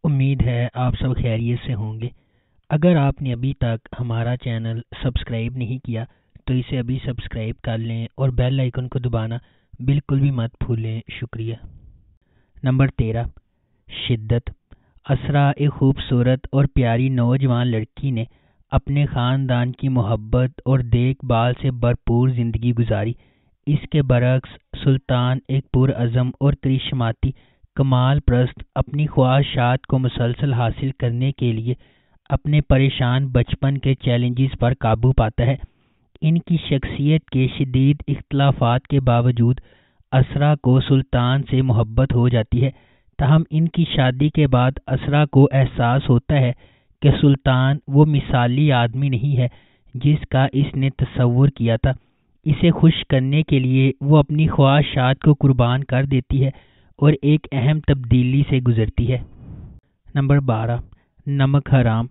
امید ہے آپ سب خیریت سے ہوں گے۔ اگر آپ نے ابھی تک ہمارا چینل سبسکرائب نہیں کیا تو اسے ابھی سبسکرائب کر لیں اور بیل آئیکن کو دبانا بالکل بھی مت بھولیں۔ شکریہ۔ نمبر 13، شدت۔ اسرا ایک خوبصورت اور پیاری نوجوان لڑکی نے اپنے خاندان کی محبت اور دیکھ بھال سے بھرپور زندگی گزاری۔ اس کے برعکس سلطان ایک پرعزم اور کرشماتی کمال پرست اپنی خواہشات کو مسلسل حاصل کرنے کے لیے اپنے پریشان بچپن کے چیلنجز پر قابو پاتا ہے۔ ان کی شخصیت کے شدید اختلافات کے باوجود اسرا کو سلطان سے محبت ہو جاتی ہے، تاہم ان کی شادی کے بعد اسرا کو احساس ہوتا ہے کہ سلطان وہ مثالی آدمی نہیں ہے جس کا اس نے تصور کیا تھا۔ اسے خوش کرنے کے لیے وہ اپنی خواہشات کو قربان کر دیتی ہے اور ایک اہم تبدیلی سے گزرتی ہے۔ نمبر 12، نمک حرام۔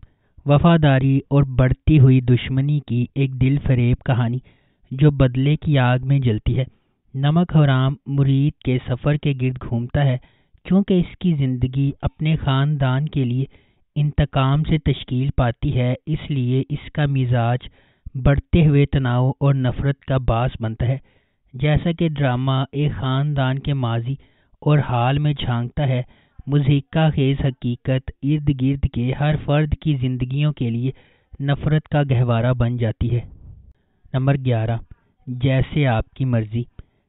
وفاداری اور بڑھتی ہوئی دشمنی کی ایک دل فریب کہانی جو بدلے کی آگ میں جلتی ہے۔ نمک حرام مرید کے سفر کے گرد گھومتا ہے کیونکہ اس کی زندگی اپنے خاندان کے لیے انتقام سے تشکیل پاتی ہے، اس لیے اس کا مزاج بڑھتے ہوئے تناؤ اور نفرت کا باعث بنتا ہے۔ جیسا کہ ڈرامہ ایک خاندان کے ماضی اور حال میں جھانکتا ہے، مضحکہ خیز حقیقت ارد گرد کے ہر فرد کی زندگیوں کے لیے نفرت کا گہوارہ بن جاتی ہے۔ نمبر 11، جیسے آپ کی مرضی۔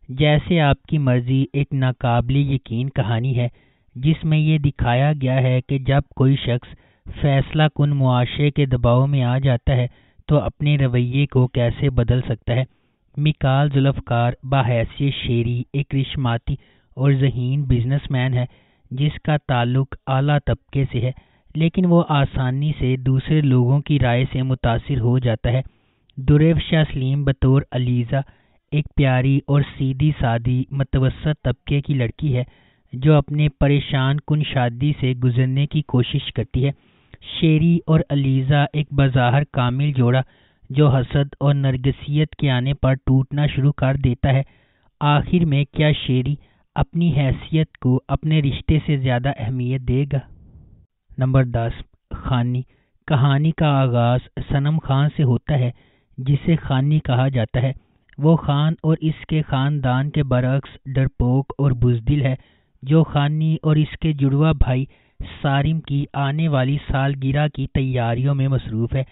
جیسے آپ کی مرضی ایک ناقابل یقین کہانی ہے جس میں یہ دکھایا گیا ہے کہ جب کوئی شخص فیصلہ کن معاشرے کے دباؤ میں آ جاتا ہے تو اپنے رویے کو کیسے بدل سکتا ہے۔ میکال ذوالفقار بحیثیت شیری ایک کرشماتی اور ذہین بزنس مین ہے جس کا تعلق اعلیٰ طبقے سے ہے، لیکن وہ آسانی سے دوسرے لوگوں کی رائے سے متاثر ہو جاتا ہے۔ دریوشا سلیم بطور علیزہ ایک پیاری اور سیدھی سادی متوسط طبقے کی لڑکی ہے جو اپنے پریشان کن شادی سے گزرنے کی کوشش کرتی ہے۔ شیری اور علیزہ ایک بظاہر کامل جوڑا جو حسد اور نرگسیت کے آنے پر ٹوٹنا شروع کر دیتا ہے۔ آخر میں کیا شیری اپنی حیثیت کو اپنے رشتے سے زیادہ اہمیت دے گا؟ نمبر 10، خانی۔ کہانی کا آغاز صنم خان سے ہوتا ہے جسے خانی کہا جاتا ہے۔ وہ خان اور اس کے خاندان کے برعکس ڈرپوک اور بزدل ہے جو خانی اور اس کے جڑواں بھائی صارم کی آنے والی سالگرہ کی تیاریوں میں مصروف ہے۔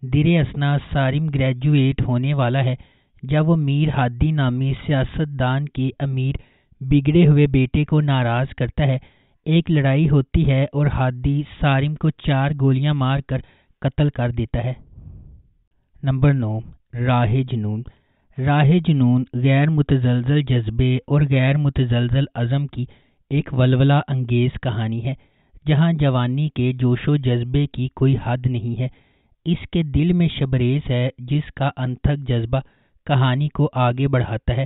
درِ اثنا صارم گریجویٹ ہونے والا ہے جب وہ میر ہادی نامی سیاستدان کے امیر بگڑے ہوئے بیٹے کو ناراض کرتا ہے۔ ایک لڑائی ہوتی ہے اور ہادی صارم کو 4 گولیاں مار کر قتل کر دیتا ہے۔ نمبر 9، راہ جنون۔ راہ جنون غیر متزلزل جذبے اور غیر متزلزل عزم کی ایک ولولہ انگیز کہانی ہے جہاں جوانی کے جوش و جذبے کی کوئی حد نہیں ہے۔ اس کے دل میں شبریز ہے جس کا انتھک جذبہ کہانی کو آگے بڑھاتا ہے۔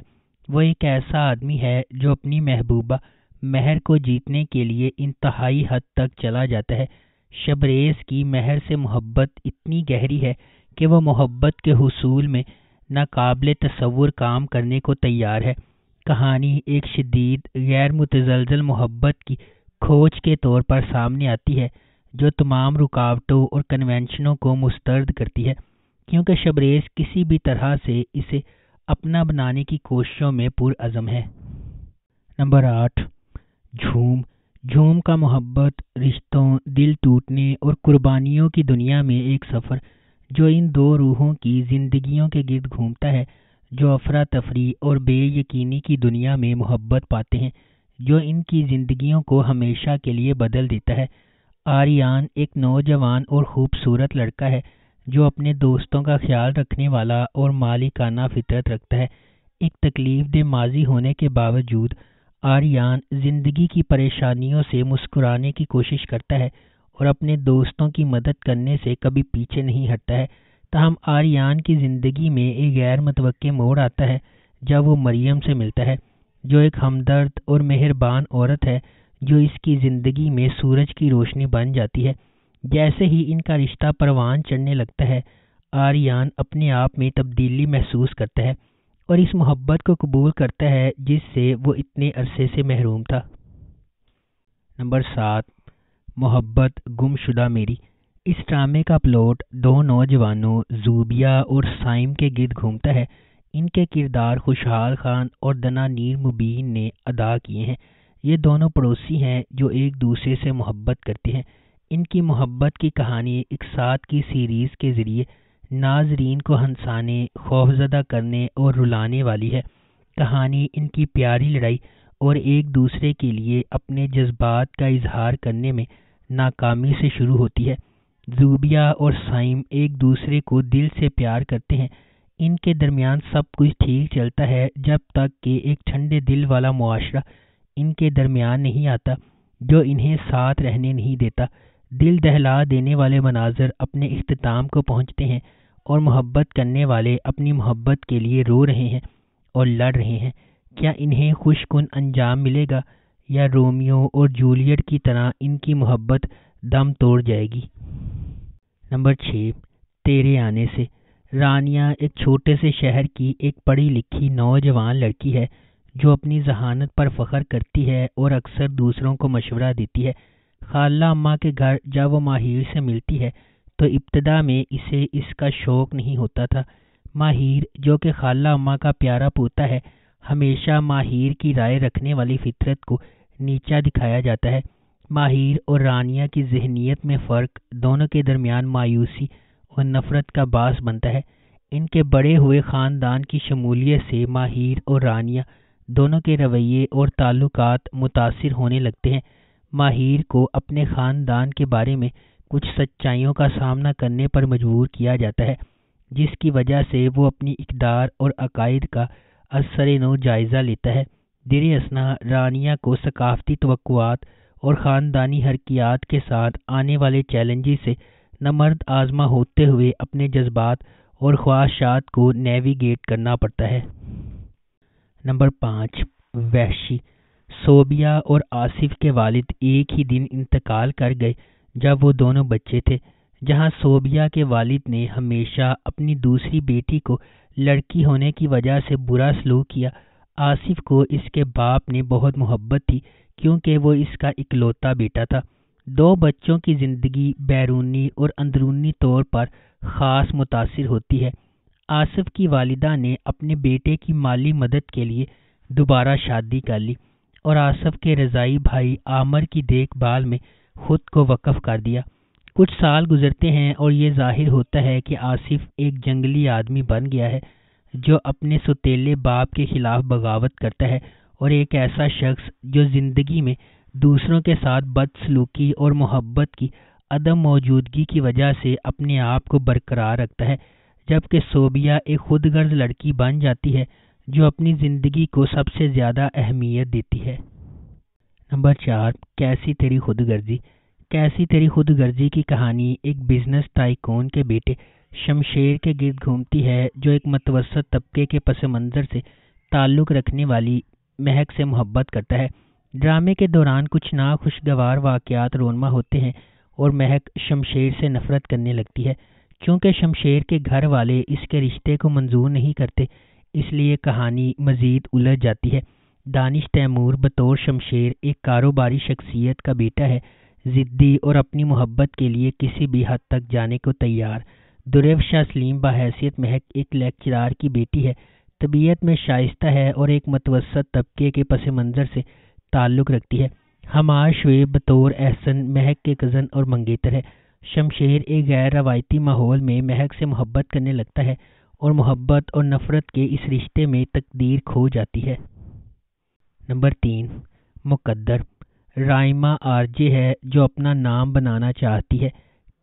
وہ ایک ایسا آدمی ہے جو اپنی محبوبہ مہر کو جیتنے کے لیے انتہائی حد تک چلا جاتا ہے۔ شبریز کی مہر سے محبت اتنی گہری ہے کہ وہ محبت کے حصول میں ناقابل تصور کام کرنے کو تیار ہے۔ کہانی ایک شدید غیر متزلزل محبت کی کھوج کے طور پر سامنے آتی ہے جو تمام رکاوٹوں اور کنونشنوں کو مسترد کرتی ہے، کیونکہ شبریز کسی بھی طرح سے اسے اپنا بنانے کی کوششوں میں پرعزم ہے۔ نمبر 8، جھوم۔ جھوم کا محبت، رشتوں، دل ٹوٹنے اور قربانیوں کی دنیا میں ایک سفر جو ان 2 روحوں کی زندگیوں کے گرد گھومتا ہے جو افراتفری اور بے یقینی کی دنیا میں محبت پاتے ہیں جو ان کی زندگیوں کو ہمیشہ کے لیے بدل دیتا ہے۔ آریان ایک نوجوان اور خوبصورت لڑکا ہے جو اپنے دوستوں کا خیال رکھنے والا اور مالکانہ فطرت رکھتا ہے۔ ایک تکلیف دہ ماضی ہونے کے باوجود آریان زندگی کی پریشانیوں سے مسکرانے کی کوشش کرتا ہے اور اپنے دوستوں کی مدد کرنے سے کبھی پیچھے نہیں ہٹتا ہے۔ تاہم آریان کی زندگی میں ایک غیر متوقع موڑ آتا ہے جب وہ مریم سے ملتا ہے جو ایک ہمدرد اور مہربان عورت ہے جو اس کی زندگی میں سورج کی روشنی بن جاتی ہے۔ جیسے ہی ان کا رشتہ پروان چڑھنے لگتا ہے، آریان اپنے آپ میں تبدیلی محسوس کرتا ہے اور اس محبت کو قبول کرتا ہے جس سے وہ اتنے عرصے سے محروم تھا۔ نمبر 7، محبت گم شدہ میری۔ اس ڈرامے کا پلاٹ دو نوجوانوں زوبیہ اور سائم کے گرد گھومتا ہے۔ ان کے کردار خوشحال خان اور دنانیر مبین نے ادا کیے ہیں۔ یہ دونوں پڑوسی ہیں جو ایک دوسرے سے محبت کرتے ہیں۔ ان کی محبت کی کہانی ایک ساتھ کی سیریز کے ذریعے ناظرین کو ہنسانے، خوفزدہ کرنے اور رلانے والی ہے۔ کہانی ان کی پیاری لڑائی اور ایک دوسرے کے لیے اپنے جذبات کا اظہار کرنے میں ناکامی سے شروع ہوتی ہے۔ زوبیہ اور سائم ایک دوسرے کو دل سے پیار کرتے ہیں۔ ان کے درمیان سب کچھ ٹھیک چلتا ہے جب تک کہ ایک ٹھنڈے دل والا معاشرہ ان کے درمیان نہیں آتا جو انہیں ساتھ رہنے نہیں دیتا۔ دل دہلا دینے والے مناظر اپنے اختتام کو پہنچتے ہیں اور محبت کرنے والے اپنی محبت کے لیے رو رہے ہیں اور لڑ رہے ہیں۔ کیا انہیں خوش کن انجام ملے گا یا رومیو اور جولیٹ کی طرح ان کی محبت دم توڑ جائے گی؟ نمبر 6، تیرے آنے سے۔ رانیہ ایک چھوٹے سے شہر کی ایک پڑھی لکھی نوجوان لڑکی ہے جو اپنی ذہانت پر فخر کرتی ہے اور اکثر دوسروں کو مشورہ دیتی ہے۔ خالہ اماں کے گھر جب وہ ماہر سے ملتی ہے تو ابتدا میں اسے اس کا شوق نہیں ہوتا تھا۔ ماہر، جو کہ خالہ اماں کا پیارا پوتا ہے، ہمیشہ ماہر کی رائے رکھنے والی فطرت کو نیچا دکھایا جاتا ہے۔ ماہر اور رانیہ کی ذہنیت میں فرق دونوں کے درمیان مایوسی اور نفرت کا باعث بنتا ہے۔ ان کے بڑے ہوئے خاندان کی شمولیت سے ماہر اور رانیہ دونوں کے رویے اور تعلقات متاثر ہونے لگتے ہیں۔ ماہر کو اپنے خاندان کے بارے میں کچھ سچائیوں کا سامنا کرنے پر مجبور کیا جاتا ہے، جس کی وجہ سے وہ اپنی اقدار اور عقائد کا اثر نو جائزہ لیتا ہے۔ در اثنا رانیہ کو ثقافتی توقعات اور خاندانی حرکیات کے ساتھ آنے والے چیلنجز سے نمرد آزما ہوتے ہوئے اپنے جذبات اور خواہشات کو نیویگیٹ کرنا پڑتا ہے۔ نمبر 5، وحشی۔ صوبیہ اور آصف کے والد ایک ہی دن انتقال کر گئے جب وہ دونوں بچے تھے۔ جہاں صوبیہ کے والد نے ہمیشہ اپنی دوسری بیٹی کو لڑکی ہونے کی وجہ سے برا سلوک کیا، آصف کو اس کے باپ نے بہت محبت تھی کیونکہ وہ اس کا اکلوتا بیٹا تھا۔ دو بچوں کی زندگی بیرونی اور اندرونی طور پر خاص متاثر ہوتی ہے۔ آصف کی والدہ نے اپنے بیٹے کی مالی مدد کے لیے دوبارہ شادی کر لی اور آصف کے رضاعی بھائی عامر کی دیکھ بھال میں خود کو وقف کر دیا۔ کچھ سال گزرتے ہیں اور یہ ظاہر ہوتا ہے کہ آصف ایک جنگلی آدمی بن گیا ہے جو اپنے سوتیلے باپ کے خلاف بغاوت کرتا ہے، اور ایک ایسا شخص جو زندگی میں دوسروں کے ساتھ بدسلوکی اور محبت کی عدم موجودگی کی وجہ سے اپنے آپ کو برقرار رکھتا ہے، جبکہ صوبیہ ایک خود غرض لڑکی بن جاتی ہے جو اپنی زندگی کو سب سے زیادہ اہمیت دیتی ہے۔ نمبر 4، کیسی تیری خود غرضی۔ کیسی تیری خود غرضی کی کہانی ایک بزنس ٹائکون کے بیٹے شمشیر کے گرد گھومتی ہے جو ایک متوسط طبقے کے پس منظر سے تعلق رکھنے والی مہک سے محبت کرتا ہے۔ ڈرامے کے دوران کچھ ناخوشگوار واقعات رونما ہوتے ہیں اور مہک شمشیر سے نفرت کرنے لگتی ہے۔ چونکہ شمشیر کے گھر والے اس کے رشتے کو منظور نہیں کرتے، اس لیے کہانی مزید الجھ جاتی ہے۔ دانش تیمور بطور شمشیر ایک کاروباری شخصیت کا بیٹا ہے، ضدی اور اپنی محبت کے لیے کسی بھی حد تک جانے کو تیار۔ دریوشا سلیم بحیثیت مہک ایک لیکچرار کی بیٹی ہے، طبیعت میں شائستہ ہے اور ایک متوسط طبقے کے پس منظر سے تعلق رکھتی ہے۔ حمار شعیب بطور احسن مہک کے کزن اور منگیتر ہے۔ شمشیر ایک غیر روایتی ماحول میں مہک سے محبت کرنے لگتا ہے اور محبت اور نفرت کے اس رشتے میں تقدیر کھو جاتی ہے۔ نمبر 3، مقدر۔ رائما آرجے ہے جو اپنا نام بنانا چاہتی ہے۔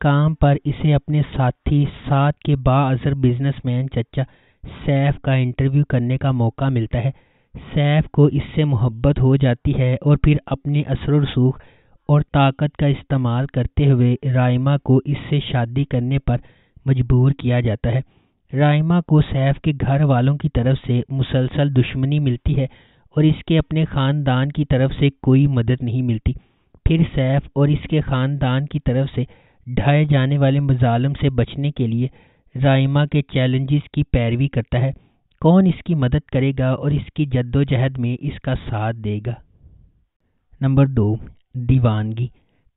کام پر اسے اپنے ساتھی ساتھ کے بااثر بزنس مین چچا سیف کا انٹرویو کرنے کا موقع ملتا ہے۔ سیف کو اس سے محبت ہو جاتی ہے اور پھر اپنے اثر و رسوخ اور طاقت کا استعمال کرتے ہوئے رائما کو اس سے شادی کرنے پر مجبور کیا جاتا ہے۔ رائما کو سیف کے گھر والوں کی طرف سے مسلسل دشمنی ملتی ہے اور اس کے اپنے خاندان کی طرف سے کوئی مدد نہیں ملتی۔ پھر سیف اور اس کے خاندان کی طرف سے ڈھائے جانے والے مظالم سے بچنے کے لیے رائما کے چیلنجز کی پیروی کرتا ہے۔ کون اس کی مدد کرے گا اور اس کی جد و جہد میں اس کا ساتھ دے گا؟ نمبر 2، دیوانگی۔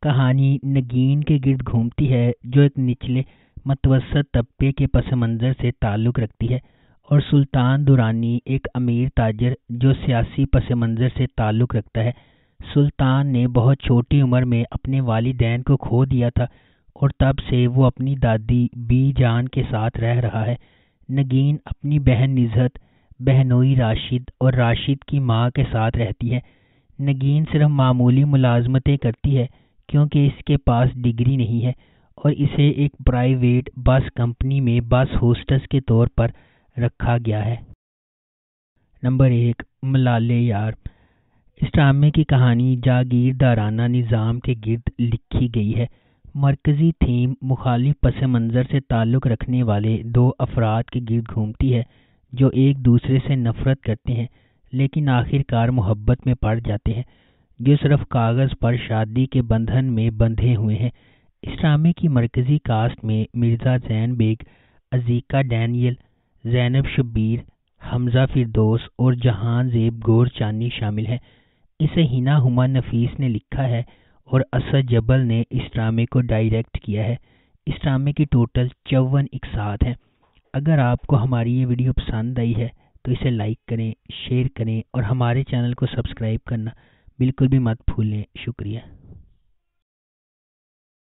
کہانی نگین کے گرد گھومتی ہے جو ایک نچلے متوسط طبقے کے پس منظر سے تعلق رکھتی ہے، اور سلطان درانی ایک امیر تاجر جو سیاسی پس منظر سے تعلق رکھتا ہے۔ سلطان نے بہت چھوٹی عمر میں اپنے والدین کو کھو دیا تھا اور تب سے وہ اپنی دادی بی جان کے ساتھ رہ رہا ہے۔ نگین اپنی بہن نزہت، بہنوئی راشد اور راشد کی ماں کے ساتھ رہتی ہے۔ نگین صرف معمولی ملازمتیں کرتی ہے کیونکہ اس کے پاس ڈگری نہیں ہے اور اسے ایک پرائیویٹ بس کمپنی میں بس ہوسٹس کے طور پر رکھا گیا ہے۔ نمبر 1، ملالے یار۔ اس ڈرامے کی کہانی جاگیردارانہ نظام کے گرد لکھی گئی ہے۔ مرکزی تھیم مخالف پس منظر سے تعلق رکھنے والے دو افراد کے گرد گھومتی ہے جو ایک دوسرے سے نفرت کرتے ہیں لیکن آخر کار محبت میں پڑ جاتے ہیں، جو صرف کاغذ پر شادی کے بندھن میں بندھے ہوئے ہیں۔ اس ڈرامے کی مرکزی کاسٹ میں مرزا زین بیگ، عزیقہ ڈینیل، زینب شبیر، حمزہ فردوس اور جہان زیب گورچانی شامل ہیں۔ اسے ہنا ہما نفیس نے لکھا ہے اور اسد جبل نے اس ڈرامے کو ڈائریکٹ کیا ہے۔ اس ڈرامے کی ٹوٹل 54 اقساط ہیں۔ اگر آپ کو ہماری یہ ویڈیو پسند آئی ہے تو اسے لائک کریں، شیئر کریں اور ہمارے چینل کو سبسکرائب کرنا بالکل بھی مت بھولیں۔ شکریہ۔